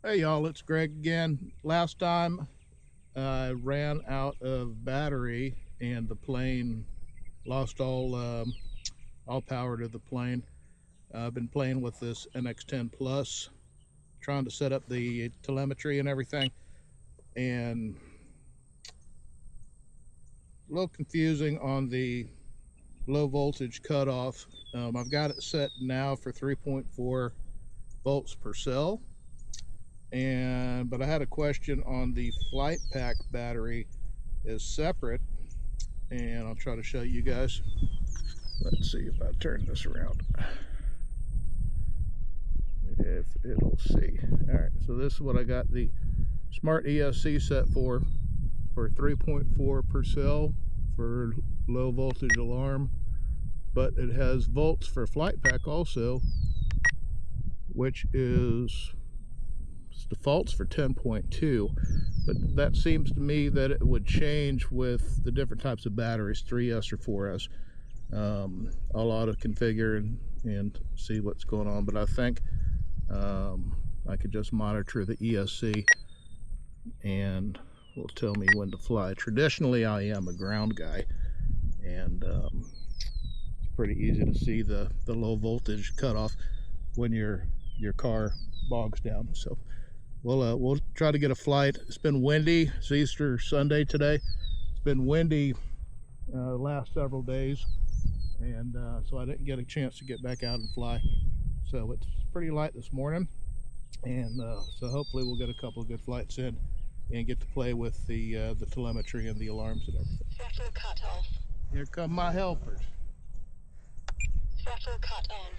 Hey y'all, it's Greg again. Last time I ran out of battery and the plane lost all power to the plane. I've been playing with this NX10 Plus, trying to set up the telemetry and everything, and a little confusing on the low voltage cutoff. I've got it set now for 3.4 volts per cell. But I had a question on the flight pack battery is separate, and I'll try to show you guys. Let's see if I turn this around, if it'll see. All right, so this is what I got the Smart ESC set for 3.4 per cell for low voltage alarm, but it has volts for flight pack also, which is defaults for 10.2, but that seems to me that it would change with the different types of batteries, 3S or 4S. I'll auto configure and see what's going on, but I think I could just monitor the ESC and will tell me when to fly. Traditionally I am a ground guy, and it's pretty easy to see the low voltage cutoff when your car bogs down. So we'll try to get a flight. It's been windy. It's Easter Sunday today. It's been windy the last several days, and so I didn't get a chance to get back out and fly. So it's pretty light this morning, and so hopefully we'll get a couple of good flights in and get to play with the telemetry and the alarms and everything. Throttle cut off. Here come my helpers. Throttle cut on.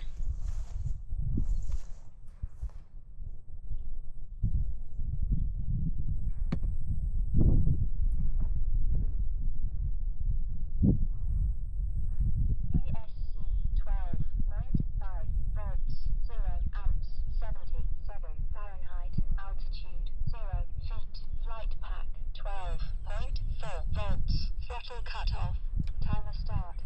Throttle cut off. Timer start.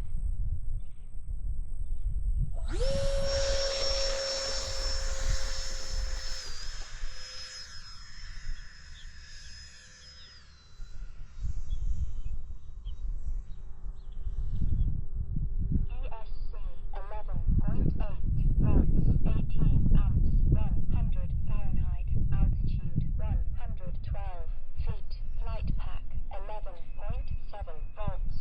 ESC 11.8 volts, 18 amps, 100 Fahrenheit, altitude 112 feet, flight pack 11.7 volts.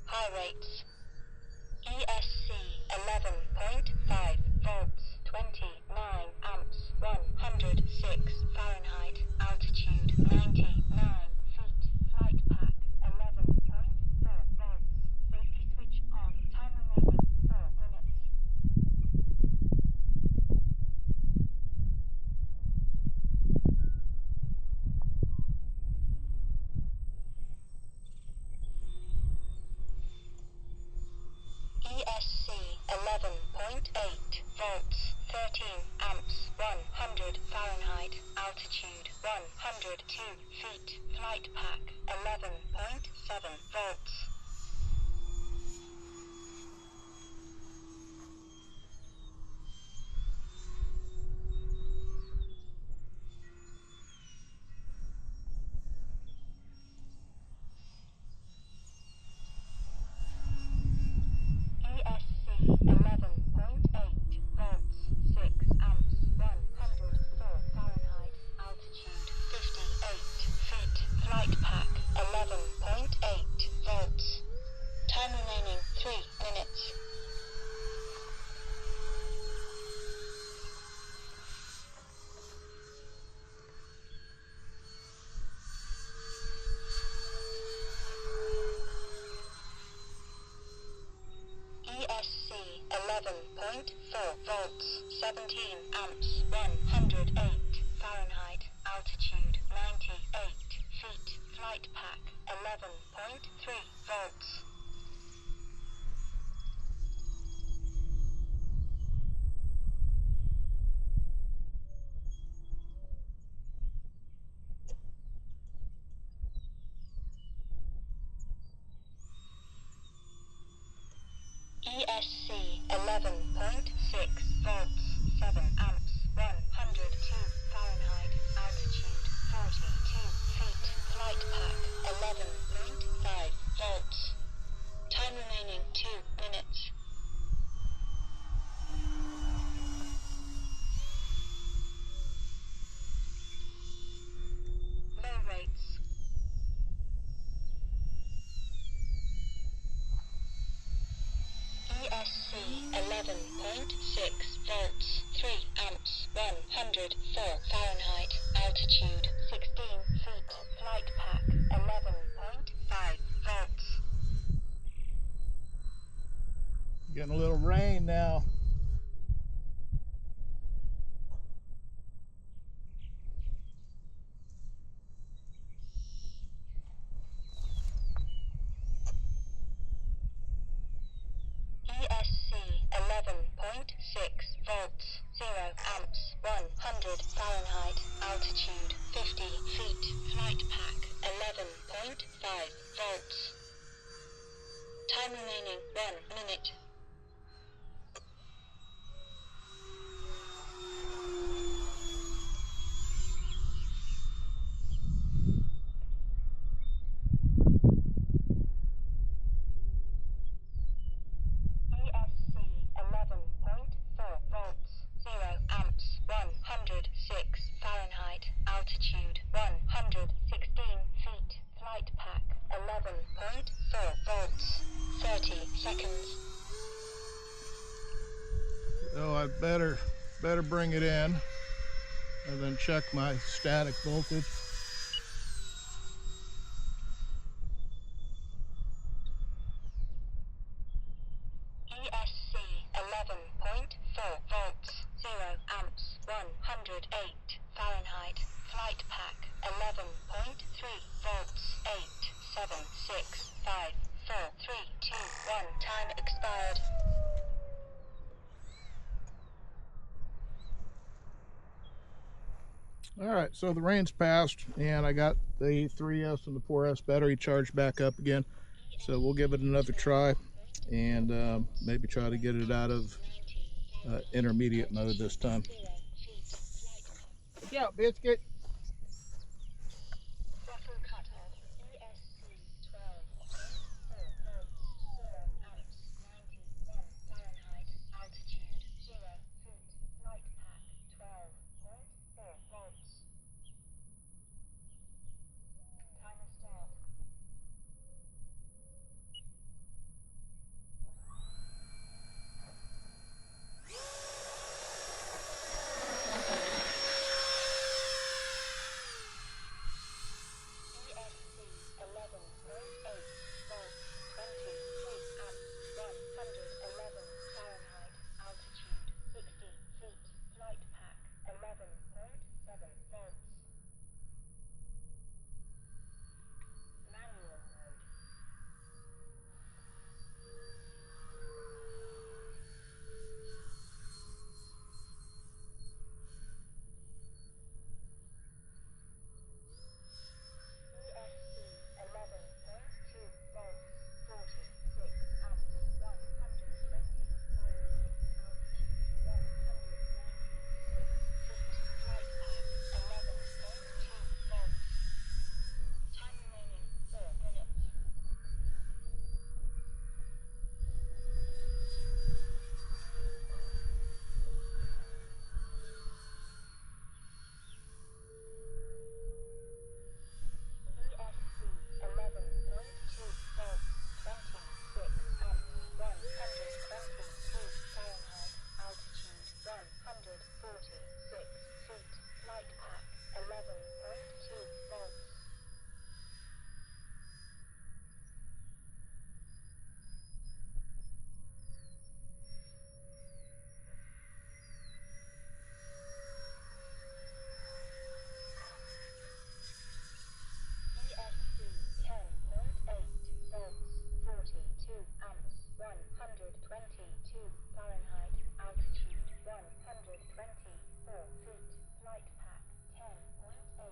High rates. ESC 11.5 volts, 29 amps, 106 Fahrenheit, altitude 99 feet, flight pack 11.4 volts, safety switch on, time remaining 4 minutes. ESC 11.8 volts, 13 amps, 100 Fahrenheit, altitude 102 feet, flight pack 11.7 volts. ESC 11.8 volts, 6 amps, 104 Fahrenheit, altitude 58 feet, flight pack 11.8 volts. Time remaining 3 minutes. ESC 11.4 volts, 17 amps, 108 Fahrenheit, altitude 98 feet, flight pack 11.3 volts. rain now. ESC 11.6 volts, 0 amps, 100 Fahrenheit, altitude 50 feet, flight pack 11.5 volts. Time remaining 1 minute. ESC 11.4 volts, 0 amps, 106 Fahrenheit, altitude 116 feet, flight pack 11.4 volts, 30 seconds. So I better bring it in and then check my static voltage. ESC 11.4 volts, 0 amps, 108 Fahrenheit, flight pack 11.3 volts, 8, 7, 6, 5, 4, 3, 2, 1, time expired. All right, so the rain's passed and I got the 3S and the 4S battery charged back up again. So we'll give it another try and maybe try to get it out of intermediate mode this time. Yeah, biscuit. Throttle cutoff. ESC 12.4 volts, 0 amps, 91 Fahrenheit, altitude 0 feet, flight pack 12.4 volts. Timer start. ESC 11.8 volts, 23 amps, 111 Fahrenheit, altitude 60 feet, flight pack 11.7 volts. Manual mode. ESC 11.2 volts, 46 amps, 120 Fahrenheit, altitude 196 feet, flight pack 11.2 volts. Time remaining 4 minutes. ESC 11.2 volts, 26 amps, 122 Fahrenheit, altitude 146 feet, flight pack 11.2 volts. ESC 10.8 volts, 42 amps, 122 Fahrenheit, altitude 124 feet, flight pack 10.8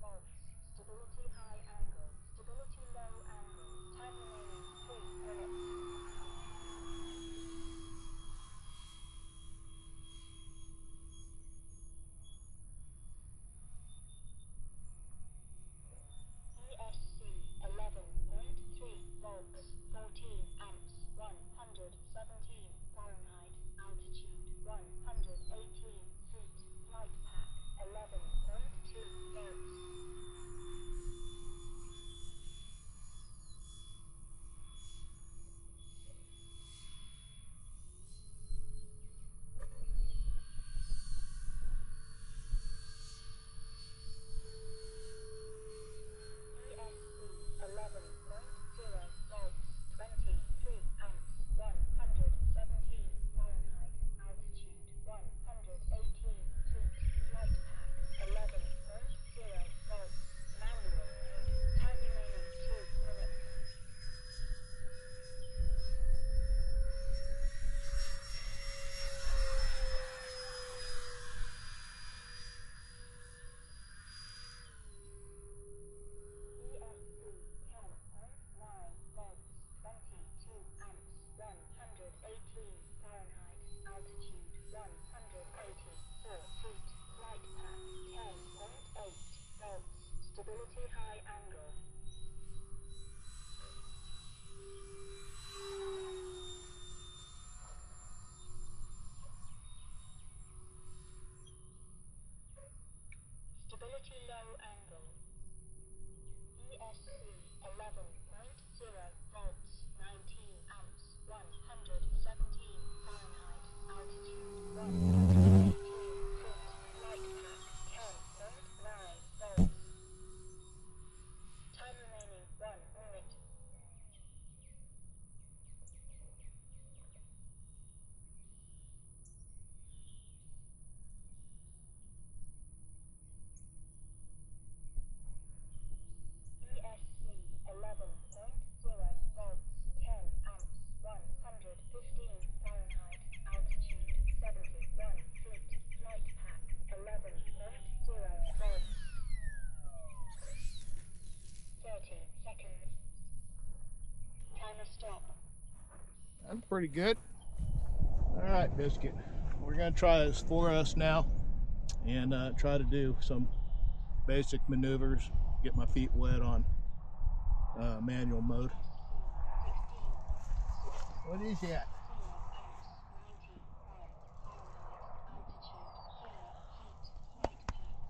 volts. Stability high angle, stability low angle, time remaining 3 minutes. ESC 11.3 volts, 14 amps, 117 Fahrenheit, altitude 118 feet, flight pack 11.2 volts. volts. Stability high angle. Stability low angle. ESC 11.0 volts, 19 amps, 117 Fahrenheit, altitude 118 feet, light pack 10.9 volts. Time remaining 1 minute. ESC 11.0 volts, 10 amps, 115 Fahrenheit, altitude 71 feet, flight pack 11.0 volts. 30 seconds. Timer stop. That's pretty good. All right, Biscuit. We're gonna try this for us now and try to do some basic maneuvers, get my feet wet on manual mode. What is that?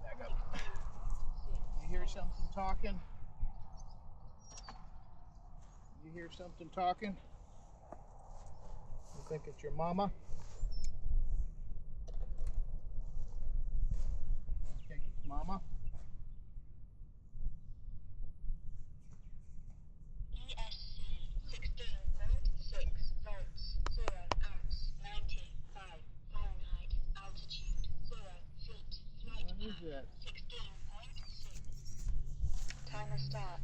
Back up. You hear something talking? You hear something talking? You think it's your mama? You think it's mama? ESC 16.6 volts, 0 amps, 95 Fahrenheit, altitude 0 feet, flight What is path that? 16.6. Timer start.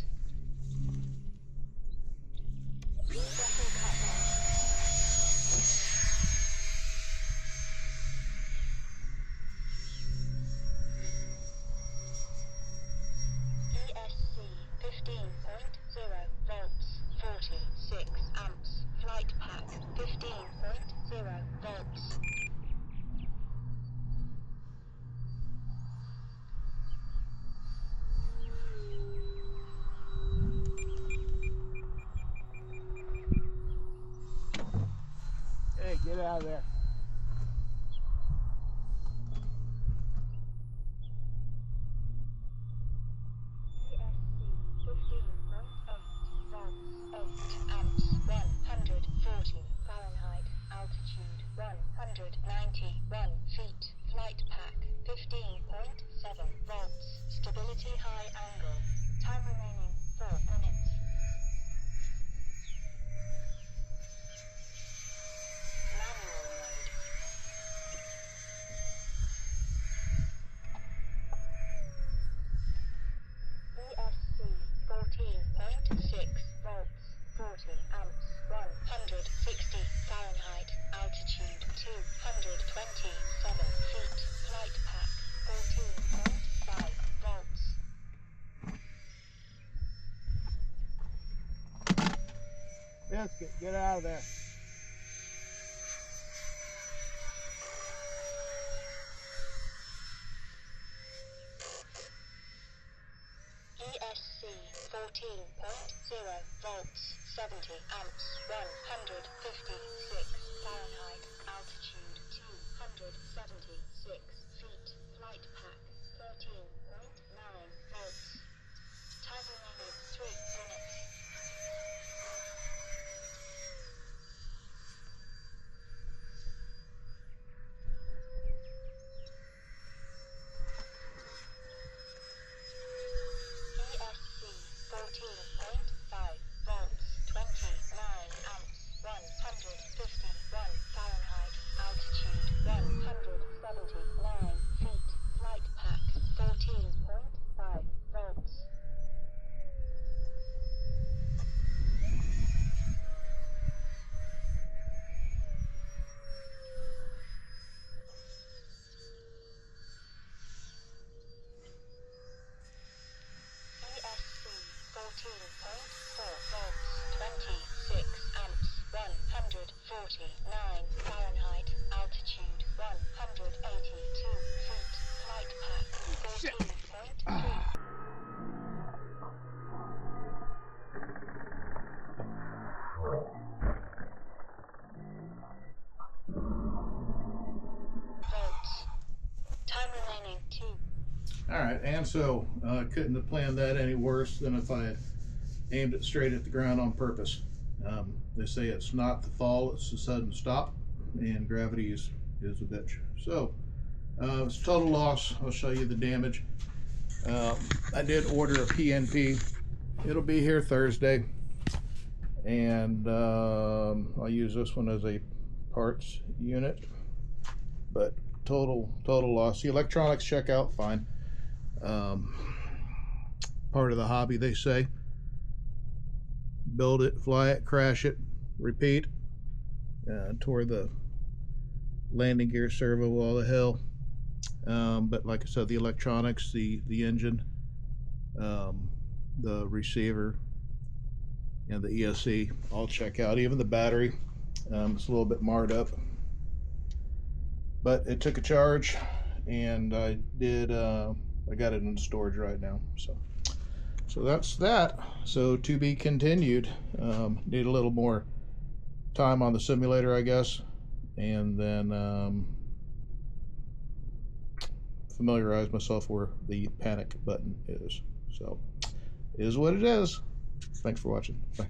Throttle cut off. ESC 15.0 volts, 46 amps, flight pack 15.0 volts. Hey, get out of there. ESC 15.8 volts, 8 amps, 140 Fahrenheit, altitude 191 feet, flight pack 15.7 volts, stability high angle, time remaining 4 minutes. Manual mode. ESC 14.6 volts, 40 amps, 160 Fahrenheit, altitude 227 feet, flight pack 14.5 volts. Biscuit, get out of there. ESC 14.0 volts, 70 amps, 156 Fahrenheit, altitude 276 feet, flight pack 13.9 volts. Time remaining 3 minutes. ESC 14.5 volts, 29 All right, and so couldn't have planned that any worse than if I had aimed it straight at the ground on purpose. They say it's not the fall, it's the sudden stop, and gravity is a bitch. So it's total loss. I'll show you the damage. I did order a PNP. It'll be here Thursday, and I'll use this one as a parts unit. But total loss. The electronics check out fine. Part of the hobby, they say. Build it, fly it, crash it, repeat. Tore the landing gear servo, all the hell. But like I said, the electronics, the engine, the receiver, and the ESC all check out. Even the battery, it's a little bit marred up. But it took a charge, and I did. I got it in storage right now. So that's that. So to be continued. Need a little more time on the simulator, I guess, and then familiarize myself where the panic button is. So, it is what it is. Thanks for watching. Bye.